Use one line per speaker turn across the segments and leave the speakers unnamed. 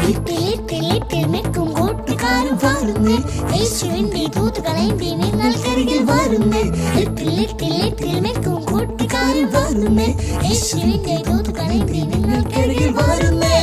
നിൽക്കും കൂട്ടുകാരും വരുന്നേ, യേശുവിന്റെ ദൂതുകളേന്തി നിങ്ങൾക്കരികിൽ വരുന്നേ. നിൽക്കും കൂട്ടുകാരും വരുന്നേ, യേശുവിന്റെ ദൂതുകളേന്തി നിങ്ങൾക്കരികിൽ വരുന്നേ.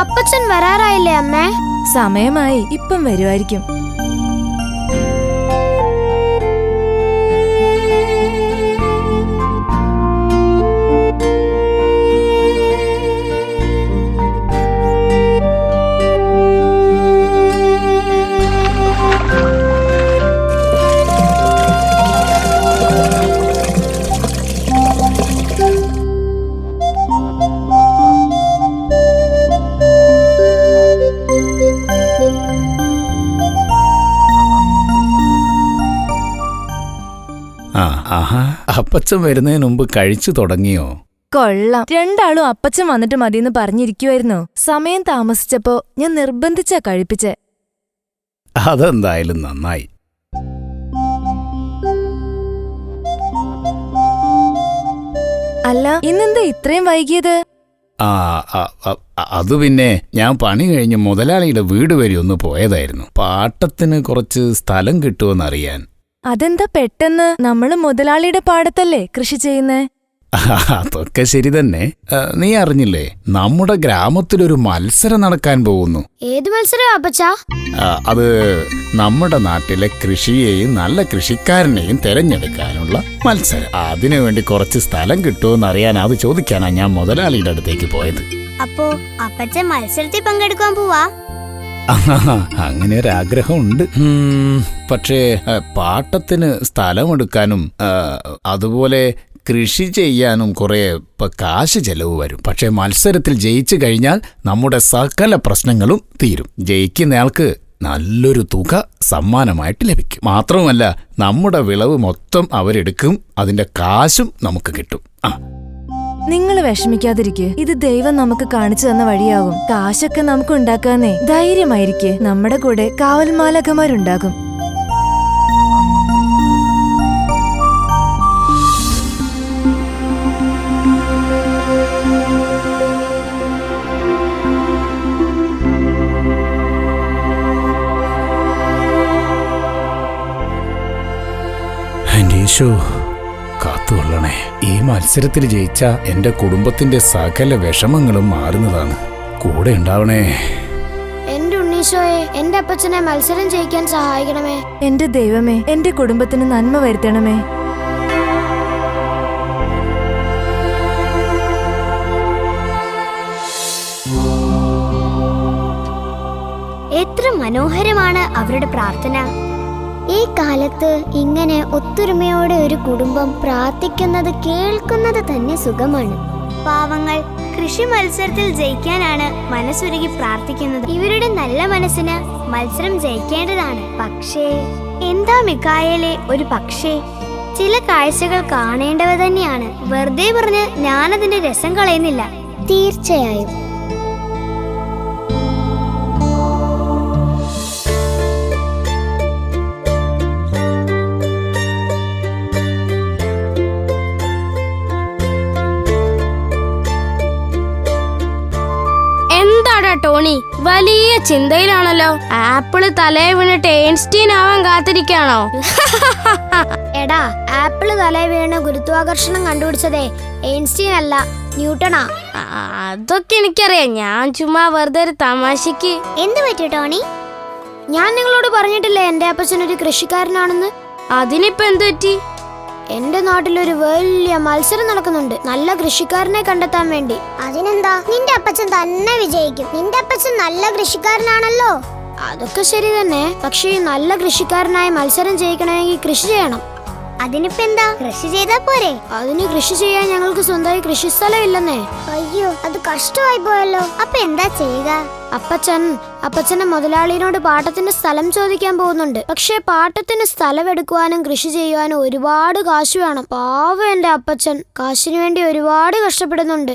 അപ്പച്ചൻ വരാറായില്ലേ അമ്മേ?
സമയമായി, ഇപ്പം വരുമായിരിക്കും.
അപ്പച്ചൻ വരുന്നതിന് മുമ്പ് കഴിച്ചു തുടങ്ങിയോ?
കൊള്ളാം. രണ്ടാളും അപ്പച്ചൻ വന്നിട്ട് മതിയെന്ന് പറഞ്ഞിരിക്കുവായിരുന്നു. സമയം താമസിച്ചപ്പോ ഞാൻ നിർബന്ധിച്ചാ കഴിപ്പിച്ചേ.
അതെന്തായാലും നന്നായി.
അല്ല, ഇന്നെന്താ ഇത്രയും വൈകിയത്?
അത് പിന്നെ ഞാൻ പണി കഴിഞ്ഞ് മുതലാളിയുടെ വീട് വരെ ഒന്ന് പോയതായിരുന്നു. പാട്ടത്തിന് കുറച്ച് സ്ഥലം കിട്ടുമെന്നറിയാൻ.
അതെന്താ പെട്ടെന്ന്? നമ്മള് മുതലാളിയുടെ പാടത്തല്ലേ കൃഷി ചെയ്യുന്നേ?
അതൊക്കെ ശരി തന്നെ. നീ അറിഞ്ഞില്ലേ, നമ്മുടെ ഗ്രാമത്തിലൊരു മത്സരം നടക്കാൻ പോകുന്നു.
ഏത് മത്സരം അപ്പച്ചാ?
അത് നമ്മുടെ നാട്ടിലെ കൃഷിയെയും നല്ല കൃഷിക്കാരനെയും തെരഞ്ഞെടുക്കാനുള്ള മത്സരം. അതിനുവേണ്ടി കുറച്ച് സ്ഥലം കിട്ടുമെന്നറിയാൻ അത് ചോദിക്കാനാ ഞാൻ മുതലാളിയുടെ അടുത്തേക്ക് പോയത്.
അപ്പോ അപ്പച്ചൻ മത്സരത്തിൽ പങ്കെടുക്കാൻ പോവാ?
അങ്ങനെ ഒരാഗ്രഹമുണ്ട്. പക്ഷേ പാട്ടത്തിന് സ്ഥലമെടുക്കാനും അതുപോലെ കൃഷി ചെയ്യാനും കുറെ കാശ് ചെലവ് വരും. പക്ഷെ മത്സരത്തിൽ ജയിച്ചു കഴിഞ്ഞാൽ നമ്മുടെ സകല പ്രശ്നങ്ങളും തീരും. ജയിക്കുന്നയാൾക്ക് നല്ലൊരു തുക സമ്മാനമായിട്ട് ലഭിക്കും. മാത്രവുമല്ല, നമ്മുടെ വിളവ് മൊത്തം അവരെടുക്കും. അതിന്റെ കാശും നമുക്ക് കിട്ടും.
നിങ്ങൾ വിഷമിക്കാതിരിക്കെ. ഇത് ദൈവം നമുക്ക് കാണിച്ചു തന്ന വഴിയാകും. കാശൊക്കെ നമുക്ക് ഉണ്ടാക്കാന്നേ. ധൈര്യമായിരിക്കെ. നമ്മുടെ കൂടെ കാവൽമാലകമാരുണ്ടാകും.
ഈശോ കാത്തുകൊള്ളണേ. ഈ മത്സരത്തിൽ ജയിച്ച എന്റെ കുടുംബത്തിന്റെ സകല വിഷമങ്ങളും മാറുന്നതാണ്. കൂടെ ഉണ്ടാവണേ.
എന്റെ ഉണ്ണീശോയെ, എന്റെ അപ്പച്ചനെ മത്സരം ജയിക്കാൻ സഹായിക്കണമേ.
എന്റെ ദൈവമേ, എന്റെ കുടുംബത്തിന് നന്മ വരുത്തണമേ.
എത്ര മനോഹരമാണ് അവരുടെ പ്രാർത്ഥന. ഈ കാലത്ത് ഇങ്ങനെ ഒത്തൊരുമയോടെ ഒരു കുടുംബം പ്രാർത്ഥിക്കുന്നത് കേൾക്കുന്നത് തന്നെ സുഖമാണ്. പാവങ്ങൾ കൃഷി മത്സരത്തിൽ ജയിക്കാനാണ് മനസ്സുരുകി പ്രാർത്ഥിക്കുന്നത്. ഇവരുടെ നല്ല മനസ്സിന് മത്സരം ജയിക്കേണ്ടതാണ്. പക്ഷേ എന്താ മിഖായേലേ, ഒരു പക്ഷേ ചില കാഴ്ചകൾ കാണേണ്ടവ തന്നെയാണ്. വെറുതെ പറഞ്ഞ് ഞാനതിന്റെ രസം കളയുന്നില്ല. തീർച്ചയായും
ടോണി വലിയ ചിന്തയിലാണല്ലോ. ആപ്പിള് തലേ വീണിട്ട് എയിൻസ്റ്റീൻ ആവാൻ കാത്തിരിക്കാണോ?
എടാ, ആപ്പിള് തലേ വീണ് ഗുരുത്വാകർഷണം കണ്ടുപിടിച്ചതേ എയിൻസ്റ്റീൻ അല്ല, ന്യൂട്ടണാ.
അതൊക്കെ എനിക്കറിയാം. ഞാൻ ചുമ്മാ വെറുതെ ഒരു തമാശക്ക്.
എന്ത് പറ്റി ടോണി? ഞാൻ നിങ്ങളോട് പറഞ്ഞിട്ടില്ലേ എന്റെ അപ്പച്ചൻ ഒരു കൃഷിക്കാരനാണെന്ന്?
അതിനിപ്പോ എന്ത് പറ്റി?
എന്റെ നാട്ടിലൊരു വലിയ മത്സരം നടക്കുന്നുണ്ട്, നല്ല കൃഷിക്കാരനെ കണ്ടെത്താൻ വേണ്ടി. അതിനെന്താ, നിന്റെ അപ്പച്ചൻ തന്നെ വിജയിക്കും. നിന്റെ അപ്പച്ചൻ നല്ല കൃഷിക്കാരനാണല്ലോ. അതൊക്കെ ശരി തന്നെ. പക്ഷേ നല്ല കൃഷിക്കാരനായി മത്സരം ജയിക്കണമെങ്കിൽ കൃഷി ചെയ്യണം. അതിനിപ്പോ എന്താ, കൃഷി ചെയ്താ പോരെ? അതിന് കൃഷി ചെയ്യാൻ ഞങ്ങൾക്ക് സ്വന്തമായി കൃഷിസ്ഥലം ഇല്ലെന്നേ. അയ്യോ, അത് കഷ്ടമായി പോയല്ലോ. അപ്പൊ എന്താ ചെയ്യുക? അപ്പച്ചന്റെ മുതലാളിയോട് പാട്ടത്തിന്റെ സ്ഥലം ചോദിക്കാൻ പോകുന്നുണ്ട്. പക്ഷെ പാട്ടത്തിന് സ്ഥലം എടുക്കുവാനും കൃഷി ചെയ്യുവാനും ഒരുപാട് കാശ് വേണം. പാവം എന്റെ അപ്പച്ചൻ കാശിനു വേണ്ടി ഒരുപാട് കഷ്ടപ്പെടുന്നുണ്ട്.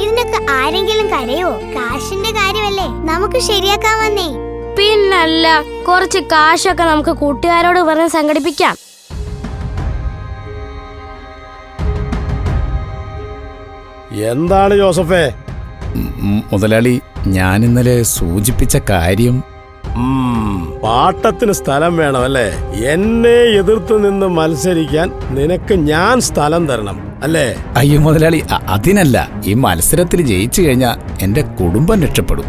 ഇതിനൊക്കെ ആരെങ്കിലും കരയോ? കാശിന്റെ കാര്യമല്ലേ, നമുക്ക് ശരിയാക്കാമെന്നേ.
പിന്നല്ല, കുറച്ച് കാശൊക്കെ നമുക്ക് കൂട്ടുകാരോട് പറഞ്ഞ് സംഘടിപ്പിക്കാം.
എന്താണ് ജോസഫേ?
മുതലാളി, ഞാൻ ഇന്നലെ സൂചിപ്പിച്ച കാര്യം.
പാട്ടത്തിന് സ്ഥലം വേണമല്ലേ? എന്നെ എതിർത്ത് നിന്ന് മത്സരിക്കാൻ നിനക്ക് ഞാൻ സ്ഥലം തരണം അല്ലേ?
അയ്യോ മുതലാളി, അതിനല്ല. ഈ മത്സരത്തിൽ ജയിച്ചു കഴിഞ്ഞാൽ എന്റെ കുടുംബം രക്ഷപ്പെടും.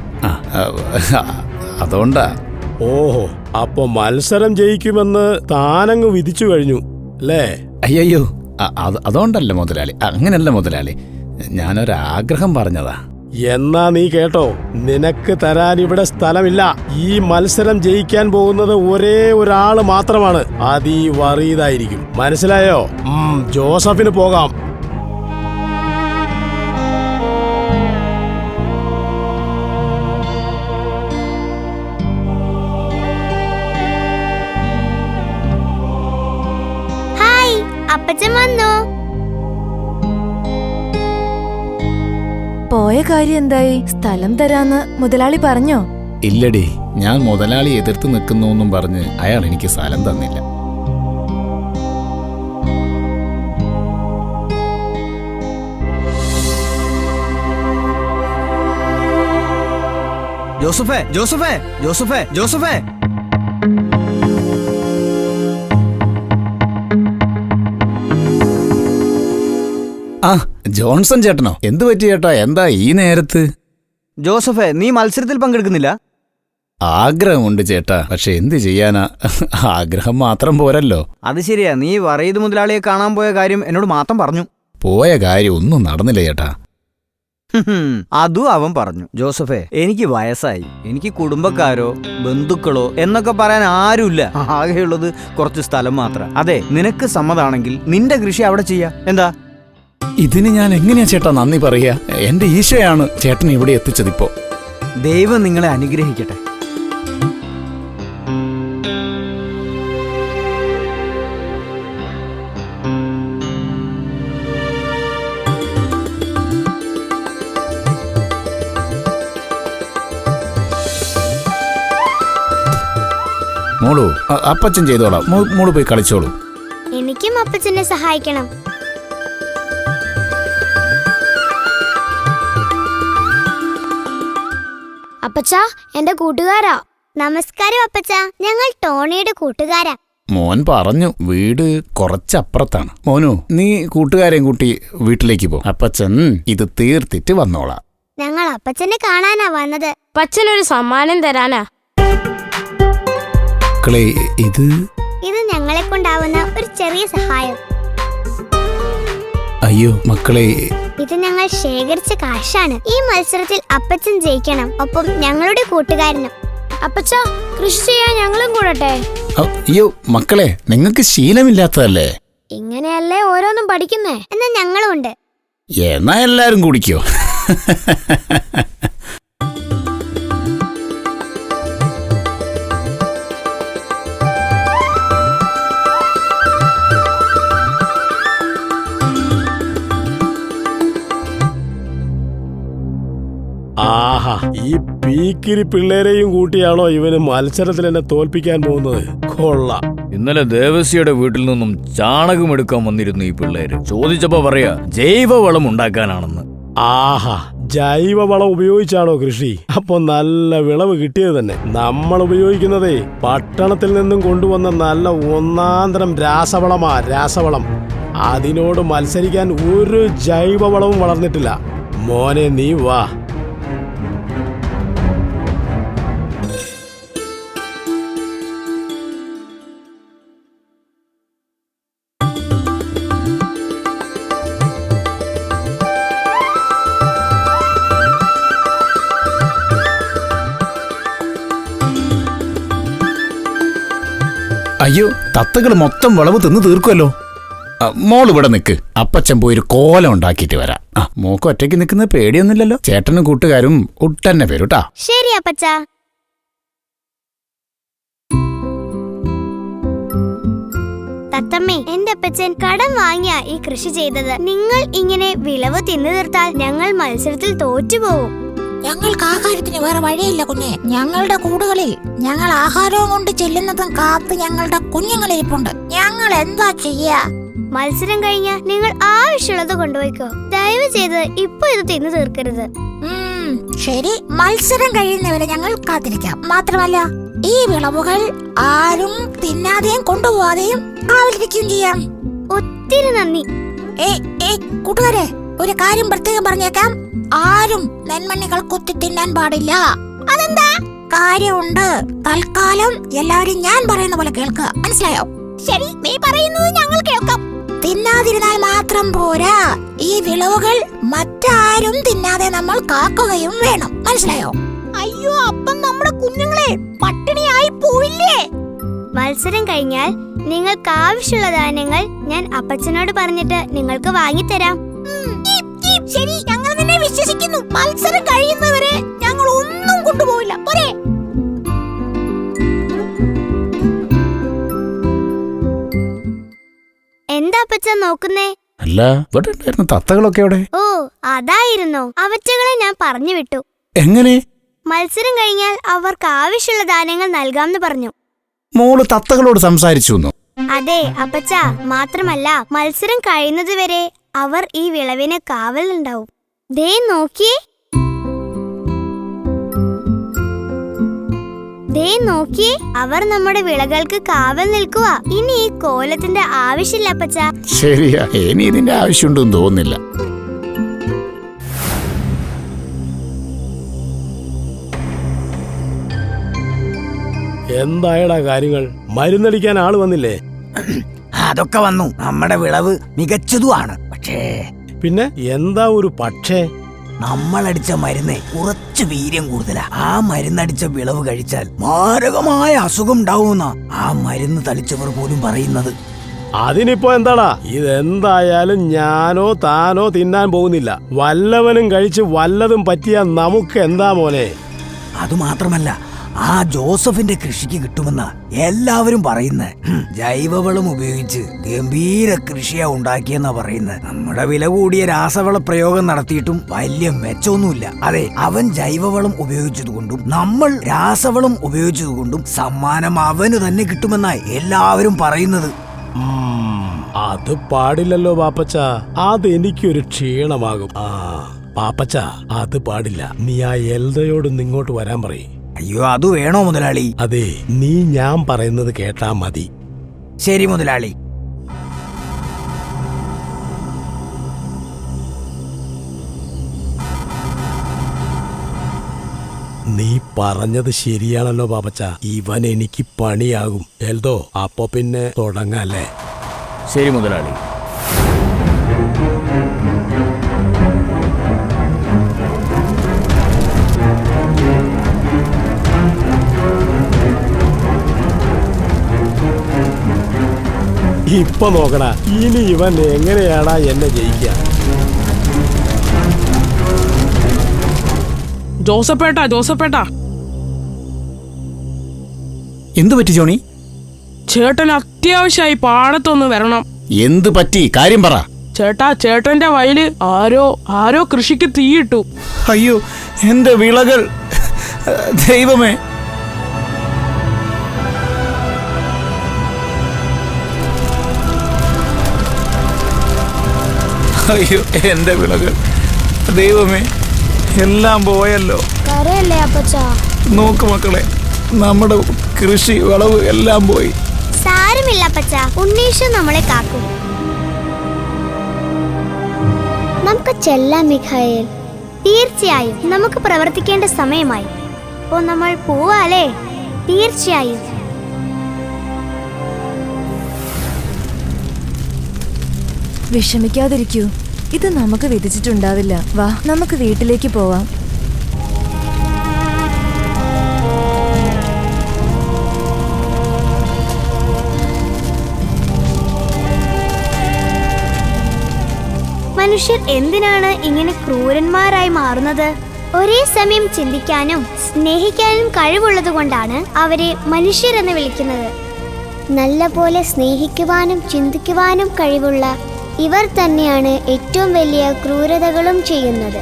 അതുകൊണ്ടാ.
ഓഹോ, അപ്പൊ മത്സരം ജയിക്കുമെന്ന് താനങ്ങ് വിധിച്ചു കഴിഞ്ഞു അല്ലേ?
അയ്യോ, അതുകൊണ്ടല്ല മുതലാളി, അങ്ങനല്ല മുതലാളി. ഞാനൊരാഗ്രഹം പറഞ്ഞതാ.
എന്നാ നീ കേട്ടോ, നിനക്ക് തരാൻ ഇവിടെ സ്ഥലമില്ല. ഈ മത്സരം ജയിക്കാൻ പോകുന്നത് ഒരേ ഒരാള് മാത്രമാണ്. അത് ഈ വറീതായിരിക്കും. മനസ്സിലായോ? ജോസഫിന് പോകാം.
ഹായ്, അപ്പച്ചൻ വന്നോ?
പോയ കാര്യം എന്തായി? സ്ഥലം തരാന്ന് മുതലാളി പറഞ്ഞോ?
ഇല്ലടി, ഞാൻ മുതലാളി എതിർത്ത് നിൽക്കുന്നു പറഞ്ഞ് അയാൾ എനിക്ക് സ്ഥലം തന്നില്ല.
ജോസഫേ, ജോസഫേ, ജോസഫേ, ജോസഫേ!
ആ, ജോൺസൺ ചേട്ടനോ? എന്തു പറ്റി ചേട്ടാ? എന്താ ഈ നേരത്ത്?
ജോസഫേ, നീ മത്സരത്തിൽ പങ്കെടുക്കുന്നില്ല?
ആഗ്രഹമുണ്ട് ചേട്ടാ, പക്ഷെ എന്ത് ചെയ്യാനാ, ആഗ്രഹം മാത്രം പോരല്ലോ.
അത് ശരിയാ, നീ വറീദ് മുതലാളിയെ കാണാൻ പോയ കാര്യം എന്നോട് മാത്രം പറഞ്ഞു.
പോയ കാര്യം ഒന്നും നടന്നില്ല ചേട്ടാ.
അതും അവൻ പറഞ്ഞു. ജോസഫേ, എനിക്ക് വയസ്സായി, എനിക്ക് കുടുംബക്കാരോ ബന്ധുക്കളോ എന്നൊക്കെ പറയാൻ ആരുമില്ല. ആകെയുള്ളത് കുറച്ച് സ്ഥലം മാത്രം. അതെ, നിനക്ക് സമ്മതാണെങ്കിൽ നിന്റെ കൃഷി അവിടെ ചെയ്യാ. എന്താ?
ഇതിന് ഞാൻ എങ്ങനെയാ ചേട്ടാ നന്ദി പറയാ? എന്റെ ഈശോയാണ് ചേട്ടൻ ഇവിടെ എത്തിച്ചതിപ്പോ.
ദൈവം നിങ്ങളെ അനുഗ്രഹിക്കട്ടെ.
മോളു, അപ്പച്ചൻ ചെയ്തോളാം. മോള് പോയി കളിച്ചോളൂ.
എനിക്കും അപ്പച്ചനെ സഹായിക്കണം. അപ്പച്ചാ, എന്റെ കൂട്ടുകാരാ. നമസ്കാരം അപ്പച്ചാ, ഞങ്ങൾ ടോണിയുടെ കൂട്ടുകാരാ.
മോൻ പറഞ്ഞു വീട് കുറച്ചപ്പുറത്താണ്. മോനു, നീ കൂട്ടുകാരെയും കൂട്ടി വീട്ടിലേക്ക് പോ. അപ്പച്ചൻ ഇത് തീർത്തിട്ട് വന്നോളാം.
ഞങ്ങൾ അപ്പച്ചനെ കാണാനാ വന്നത്.
അപ്പച്ചനൊരു സമ്മാനം തരാനാ.
മക്കളെ, ഇത്
ഞങ്ങളെ കൊണ്ടാവുന്ന ഒരു ചെറിയ സഹായം.
അയ്യോ മക്കളെ,
ഇത് ഞങ്ങൾ ശേഖരിച്ച കാശാണ്. ഈ മത്സരത്തിൽ അപ്പച്ചൻ ജയിക്കണം, ഒപ്പം ഞങ്ങളുടെ കൂട്ടുകാരനും.
അപ്പച്ചാ, കൃഷി ചെയ്യാൻ ഞങ്ങളും കൂടട്ടെ?
അയ്യോ മക്കളെ, നിങ്ങൾക്ക് ശീലമില്ലാത്തതല്ലേ.
ഇങ്ങനെയല്ലേ ഓരോന്നും പഠിക്കുന്നേ. എന്നാ ഞങ്ങളും ഉണ്ട്.
എന്നാ എല്ലാരും കുടിക്കോ.
ആഹാ, ഈ പീക്കിരി പിള്ളേരെയും കൂട്ടിയാണോ ഇവന് മത്സരത്തിൽ എന്നെ തോൽപ്പിക്കാൻ പോകുന്നത്? കൊള്ളാം.
ഇന്നലെ ദേവസ്യയുടെ വീട്ടിൽ നിന്നും ചാണകം എടുക്കാൻ വന്നിരുന്നു ഈ പിള്ളേര്. ചോദിച്ചപ്പോ പറയാ ജൈവവളം ഉണ്ടാക്കാനാണെന്ന്.
ആഹാ, ജൈവവളം ഉപയോഗിച്ചാണോ കൃഷി? അപ്പൊ നല്ല വിളവ് കിട്ടിയത് തന്നെ. നമ്മൾ ഉപയോഗിക്കുന്നതേ പട്ടണത്തിൽ നിന്നും കൊണ്ടുവന്ന നല്ല ഒന്നാന്തരം രാസവളമാ, രാസവളം. അതിനോട് മത്സരിക്കാൻ ഒരു ജൈവവളവും വളർന്നിട്ടില്ല. മോനെ, നീ വാ.
അയ്യോ, തത്തകൾ മൊത്തം വിളവ് തിന്നു തീർക്കുമല്ലോ. മോൾ ഇവിടെ നിൽക്ക്, അപ്പച്ചൻ പോയി ഒരു കോലം ഉണ്ടാക്കിയിട്ട് വരാം. മോക്ക് ഒറ്റയ്ക്ക് നിൽക്കുന്ന പേടിയൊന്നുമില്ലല്ലോ. ചേട്ടനും കൂട്ടുകാരും ഒട്ടന്നെ പേരുട്ടാ.
ശരി അപ്പച്ചാ. തത്തമ്മേ, എന്റെ അപ്പച്ചൻ കടം വാങ്ങിയാ ഈ കൃഷി ചെയ്തത്. നിങ്ങൾ ഇങ്ങനെ വിളവ് തിന്നു തീർത്താൽ ഞങ്ങൾ മത്സരത്തിൽ തോറ്റുപോകും.
ഞങ്ങൾക്ക് ആഹാരത്തിന് വേറെ വഴിയില്ല കുഞ്ഞെ. ഞങ്ങളുടെ കൂടുകളിൽ ഞങ്ങൾ ആഹാരവും കൊണ്ട് ചെല്ലുന്നതും കാത്ത് ഞങ്ങളുടെ കുഞ്ഞുങ്ങളിരിപ്പുണ്ട്. ഞങ്ങൾ എന്താ ചെയ്യാ?
മത്സരം കഴിഞ്ഞാ നിങ്ങൾ ആവശ്യമുള്ളത് കൊണ്ടുപോയിക്കോ. ദയവ് ചെയ്ത് ഇപ്പൊ ഇത് തിന്നു തീർക്കരുത്.
ശരി, മത്സരം കഴിയുന്നവരെ ഞങ്ങൾ കാത്തിരിക്കാം. മാത്രമല്ല, ഈ വിളവുകൾ ആരും തിന്നാതെയും കൊണ്ടുപോകാതെയും കാവലിരിക്കുകയും ചെയ്യാം.
ഒത്തിരി നന്ദി.
കൂട്ടുകാരെ, ഒരു കാര്യം പ്രത്യേകം പറഞ്ഞേക്കാം. ആരും നെന്മണികൾ കുത്തി തിന്നാൻ പാടില്ല. അതെന്താ? കാര്യമുണ്ട്. തൽക്കാലം എല്ലാവരും ഞാൻ പറയുന്ന പോലെ കേൾക്കുക, മനസ്സിലായോ? ശരി, നീ പറയുന്നത് ഞങ്ങൾ കേൾക്കാം. തിന്നാതിരുന്നാൽ മാത്രം പോരാ, ഈ വിളവുകൾ മറ്റാരും തിന്നാതെ നമ്മൾ കാക്കുകയും വേണം, മനസ്സിലായോ? അയ്യോ, അപ്പം നമ്മുടെ കുഞ്ഞുങ്ങളെ പട്ടിണിയായി പോയില്ലേ?
മത്സരം കഴിഞ്ഞാൽ നിങ്ങൾക്ക് ആവശ്യമുള്ള ധാന്യങ്ങൾ ഞാൻ അപ്പച്ചനോട് പറഞ്ഞിട്ട് നിങ്ങൾക്ക് വാങ്ങിത്തരാം.
ശരി, ഞങ്ങൾ നിന്നെ വിശ്വസിക്കുന്നു. മത്സരം കഴിയുന്നവരെ ഞങ്ങൾ ഒന്നും കൊണ്ടുപോയില്ല, പോരെ?
എന്താ അപ്പച്ചൻ നോക്കുന്നേ?
അല്ല, ഇവിടെ ഉണ്ടായിരുന്ന തത്തകളൊക്കെ അവിടെ.
ഓ, അതായിരുന്നോ? അവറ്റകളെ ഞാൻ പറഞ്ഞു വിട്ടു.
എങ്ങനെ?
മത്സരം കഴിഞ്ഞാൽ അവർക്ക് ആവശ്യമുള്ള ധാന്യങ്ങൾ നൽകാമെന്ന് പറഞ്ഞു.
മോള് തത്തകളോട് സംസാരിച്ചു?
അതെ അപ്പച്ച. മാത്രമല്ല, മത്സരം കഴിയുന്നതുവരെ അവർ ഈ വിളവിന് കാവലുണ്ടാവും. ദേ നോക്കിയേ, അവർ നമ്മുടെ വിളകൾക്ക് കാവൽ നിൽക്കുക. ഇനി ഈ കോലത്തിന്റെ ആവശ്യമില്ല അപ്പച്ച.
ശരിയാ, ഇനി ഇതിന്റെ ആവശ്യമുണ്ടെന്ന് തോന്നുന്നില്ല.
എന്തായടാ കാര്യങ്ങൾ? മരുന്നടിക്കാൻ ആള് വന്നില്ലേ?
അതൊക്കെ വന്നു. നമ്മുടെ വിളവ് മികച്ചതുമാണ്. പക്ഷേ
പിന്നെ എന്താ ഒരു പക്ഷേ?
നമ്മളടിച്ച മരുന്ന് കുറച്ച് വീര്യം കൂടുതലാ. ആ മരുന്നടിച്ച വിളവ് കഴിച്ചാൽ മാരകമായ അസുഖം ഉണ്ടാവുമെന്നാ ആ മരുന്ന് തളിച്ചവർ പോലും പറയുന്നത്.
അതിനിപ്പോ എന്താടാ, ഇതെന്തായാലും ഞാനോ താനോ തിന്നാൻ പോകുന്നില്ല. വല്ലവനും കഴിച്ച് വല്ലതും പറ്റിയാ നമുക്ക് എന്താ മോനെ.
അതുമാത്രമല്ല, ആ ജോസഫിന്റെ കൃഷിക്ക് കിട്ടുമെന്ന എല്ലാവരും പറയുന്നത്. ജൈവവളം ഉപയോഗിച്ച് ഗംഭീര കൃഷിയാ ഉണ്ടാക്കിയെന്നാ പറയുന്നത്. നമ്മുടെ വില കൂടിയ രാസവള പ്രയോഗം നടത്തിയിട്ടും വലിയ മെച്ചമൊന്നുമില്ല. അതെ, അവൻ ജൈവവളം ഉപയോഗിച്ചതുകൊണ്ടും നമ്മൾ രാസവളം ഉപയോഗിച്ചതുകൊണ്ടും സമ്മാനം അവന് തന്നെ കിട്ടുമെന്നാ എല്ലാവരും പറയുന്നത്.
അത് പാടില്ലല്ലോ പാപ്പച്ച, അതെനിക്കൊരു ക്ഷീണമാകും. പാപ്പച്ച, അത് പാടില്ല. നീ ആ എൽദയോട് ഇങ്ങോട്ട് വരാൻ പറയും.
അയ്യോ, അത് വേണോ മുതലാളി?
അതെ, നീ ഞാൻ പറയുന്നത് കേട്ടാ മതി.
ശരി മുതലാളി.
നീ പറഞ്ഞത് ശരിയാണല്ലോ പാപ്പച്ച. ഇവൻ എനിക്ക് പണിയാകും. എൽദോ, അപ്പൊ പിന്നെ തുടങ്ങല്ലേ?
ശരി മുതലാളി.
ഇപ്പൊ നോക്കടാ, ഇനി ഇവൻ എങ്ങനെയാടാ എന്നെ ജയിക്കുക?
ജോസപ്പേട്ടാ
എന്തു പറ്റി ജോണി?
ചേട്ടൻ അത്യാവശ്യമായി പാടത്തൊന്ന് വരണം.
എന്ത് പറ്റി? കാര്യം പറ.
ചേട്ടന്റെ വയല് ആരോ കൃഷിക്ക് തീയിട്ടു.
അയ്യോ, എന്റെ വിളകൾ! ദൈവമേ! അയ്യോ, എന്റെ വിളകൾ! ദൈവമേ, എല്ലാം പോയല്ലോ.
കരയല്ലേ അപ്പച്ച?
നോക്ക് മക്കളെ, നമ്മുടെ കൃഷി വിളവ് എല്ലാം പോയി.
സാരമില്ല അപ്പച്ച, ഉണ്ണീശോ നമ്മളെ കാക്കും. നമുക്ക് ചെല്ലാം മിഖായേൽ. തീർച്ചയായും നമുക്ക് പ്രവർത്തിക്കേണ്ട സമയമായി. അപ്പോ നമ്മൾ പോവാലേ? തീർച്ചയായും.
വിഷമിക്കാതിരിക്കൂ. ഇത് നമുക്ക് വിധിച്ചിട്ടുണ്ടാവില്ല. വാ, നമുക്ക് വീട്ടിലേക്ക് പോവാം.
മനുഷ്യർ എന്തിനാണ് ഇങ്ങനെ ക്രൂരന്മാരായി മാറുന്നത്? ഒരേ സമയം ചിന്തിക്കാനും സ്നേഹിക്കാനും കഴിവുള്ളത് കൊണ്ടാണ് അവരെ മനുഷ്യരെന്ന് വിളിക്കുന്നത്. നല്ല പോലെ സ്നേഹിക്കുവാനും ചിന്തിക്കുവാനും കഴിവുള്ള ഇവർ തന്നെയാണ് ഏറ്റവും വലിയ ക്രൂരതകളും ചെയ്യുന്നത്.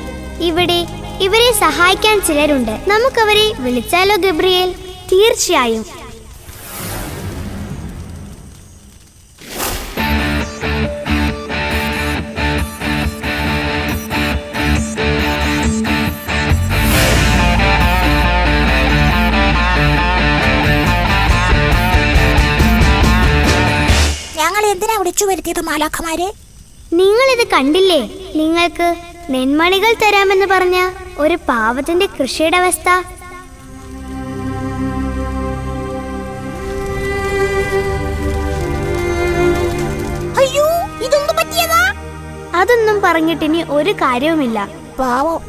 ഇവരെ സഹായിക്കാൻ ചിലരുണ്ട്. നമുക്കവരെ വിളിച്ചാലോ ഗബ്രിയേൽ? തീർച്ചയായും.
ഞങ്ങൾ എന്തിനാ വിളിച്ചു വരുത്തിയത് മാലാഖമാരെ?
നിങ്ങളിത് കണ്ടില്ലേ? നിങ്ങൾക്ക് നെന്മണികൾ തരാമെന്ന് പറഞ്ഞ ഒരു പാവത്തിന്റെ കൃഷിയുടെ അവസ്ഥ.
അയ്യോ, ഇതൊന്നും പറ്റിയതാ?
അതൊന്നും പറഞ്ഞിട്ടിനി ഒരു കാര്യവുമില്ല.
പാവം,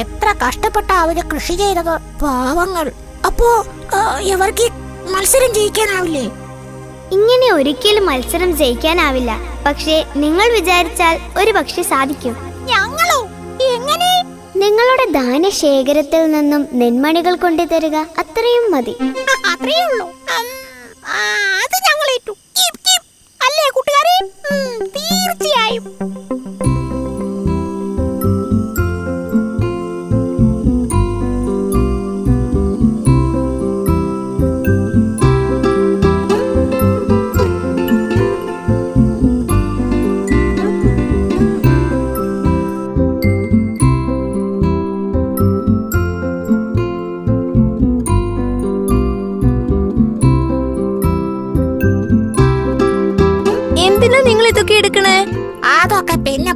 എത്ര കഷ്ടപ്പെട്ട അവര് കൃഷി ചെയ്തത്. പാവങ്ങൾ. അപ്പോ ഇവർക്ക് മത്സരം ജയിക്കാനാവില്ലേ?
ഇങ്ങനെ ഒരിക്കലും മത്സരം ജയിക്കാനാവില്ല. പക്ഷേ നിങ്ങൾ വിചാരിച്ചാൽ ഒരു പക്ഷെ സാധിക്കും.
ഞങ്ങളോ? എങ്ങനെ?
നിങ്ങളുടെ ദാനശേഖരത്തിൽ നിന്നും നെന്മണികൾ കൊണ്ടു തരിക. അത്രയും മതി.
അത്രയേ ഉള്ളൂ. അത് ഞങ്ങൾ ഏറ്റു. അല്ലേ കൂട്ടുകാരെ? തീർച്ചയായും.
നിങ്ങൾ ഇതൊക്കെ എടുക്കണേ?
അതൊക്കെ പിന്നെ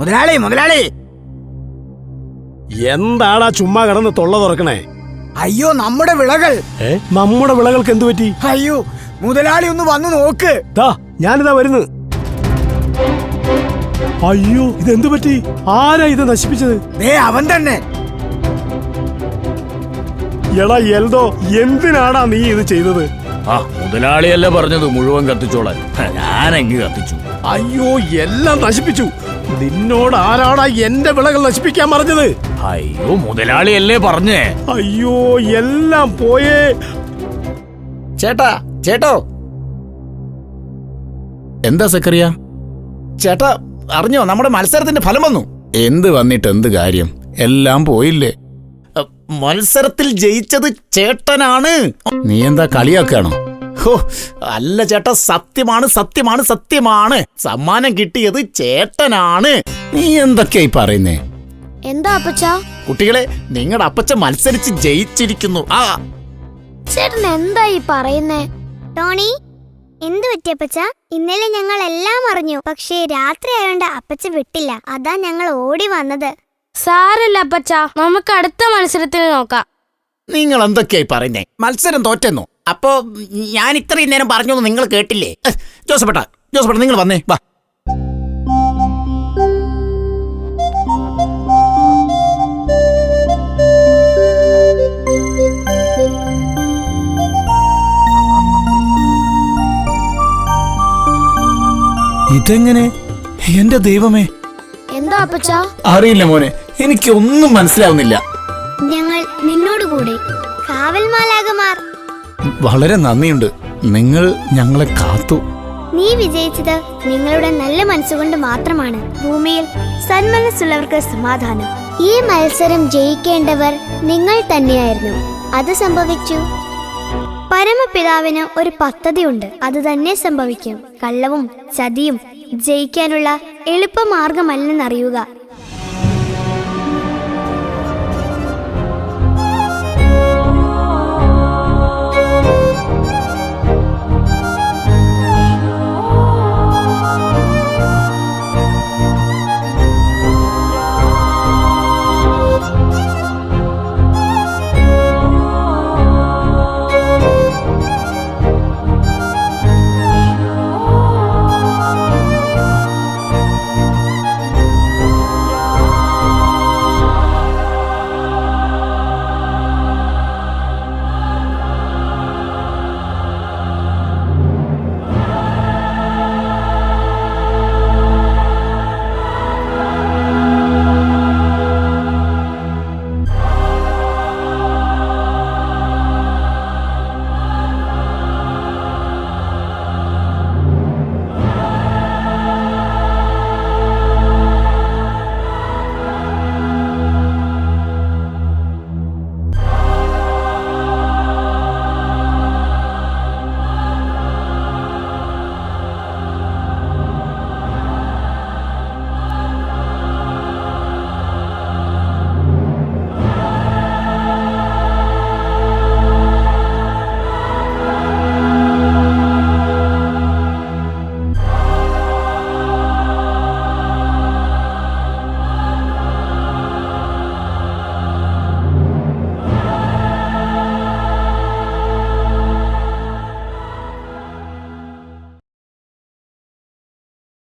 മുതലാളി മുതലാളി
എന്താടാ ചുമ്മാ കിടന്ന് തൊള്ള തുറക്കണേ?
അയ്യോ നമ്മുടെ വിളകൾ.
നമ്മുടെ വിളകൾക്ക് എന്തു പറ്റി?
അയ്യോ മുതലാളി ഒന്ന് വന്നു നോക്ക്.
ദാ ഞാനിതാ വരുന്നു. അയ്യോ ഇതെന്തു പറ്റി? ആരാ ഇത് നശിപ്പിച്ചത്?
അവൻ തന്നെ.
എടാ എൽദോ, എന്തിനാടാ നീ ഇത് ചെയ്തത്?
ആ മുതലാളിയല്ലേ പറഞ്ഞത് മുഴുവൻ കത്തിച്ചോളാൻ. ഞാനെങ്കി കത്തിച്ചു.
അയ്യോ എല്ലാം നശിപ്പിച്ചു. നിന്നോട് ആരാടാ എന്റെ വിളകൾ നശിപ്പിക്കാൻ പറഞ്ഞത്?
അയ്യോ മുതലാളിയല്ലേ പറഞ്ഞേ.
അയ്യോ എല്ലാം പോയേ.
ചേട്ടോ എന്താ സക്കറിയ? ചേട്ടാ അറിഞ്ഞോ, നമ്മുടെ മത്സരത്തിന്റെ ഫലം വന്നു. എന്ത് വന്നിട്ട് എന്ത് കാര്യം? എല്ലാം പോയില്ലേ. മത്സരത്തിൽ ജയിച്ചത് ചേട്ടനാണ്. നീ എന്താ കളിയാക്കാണോ? ഹോ അല്ല ചേട്ടാ, സത്യമാണ് സത്യമാണ് സത്യമാണ്. സമ്മാനം കിട്ടിയത് ചേട്ടനാണ്. നീ എന്തൊക്കെയായി പറയുന്നേ?
എന്താ അപ്പച്ച?
കുട്ടികളെ, നിങ്ങളുടെ അപ്പച്ച മത്സരിച്ച് ജയിച്ചിരിക്കുന്നു.
ചേട്ടൻ എന്താ ഈ പറയുന്നേ? ടോണി, എന്ത് പറ്റിയപ്പച്ച? ഇന്നലെ ഞങ്ങൾ എല്ലാം അറിഞ്ഞു, പക്ഷേ രാത്രി ആയോണ്ട് അപ്പച്ച വിട്ടില്ല. അതാ ഞങ്ങൾ ഓടി വന്നത്.
സാരല്ല അപ്പച്ച, നമുക്ക് അടുത്ത മത്സരത്തിൽ നോക്കാം.
നിങ്ങൾ എന്തൊക്കെയായി പറയുന്നേ? മത്സരം തോറ്റെന്നോ? അപ്പോ ഞാൻ ഇത്രയും നേരം പറഞ്ഞു നിങ്ങൾ കേട്ടില്ലേ? ജോസഫേട്ടാ നിങ്ങൾ വന്നേ, വാ. ഇതെങ്ങനെ? എന്റെ ദൈവമേ.
എന്താ അപ്പച്ച?
അറിയില്ല മോനെ, എനിക്കൊന്നും മനസ്സിലാവുന്നില്ല.
ഞങ്ങൾ നിന്നോട് കൂടെ, കാവൽ മാലാഖമാർ.
വളരെ നന്ദിയുണ്ട്, നിങ്ങൾ ഞങ്ങളെ കാത്തു.
നീ വിജയിച്ചത് നിങ്ങളുടെ നല്ല മനസ്സുകൊണ്ട് മാത്രമാണ്. ഭൂമിയിൽ സന്മനസ്സുള്ളവർക്ക് സമാധാനം. ഈ മത്സരം ജയിക്കേണ്ടവർ നിങ്ങൾ തന്നെയായിരുന്നു. അത് സംഭവിച്ചു. പരമപിതാവിന് ഒരു പദ്ധതിയുണ്ട്, അത് തന്നെ സംഭവിക്കും. കള്ളവും ചതിയും ജയിക്കാനുള്ള എളുപ്പമാർഗമല്ലെന്നറിയുക.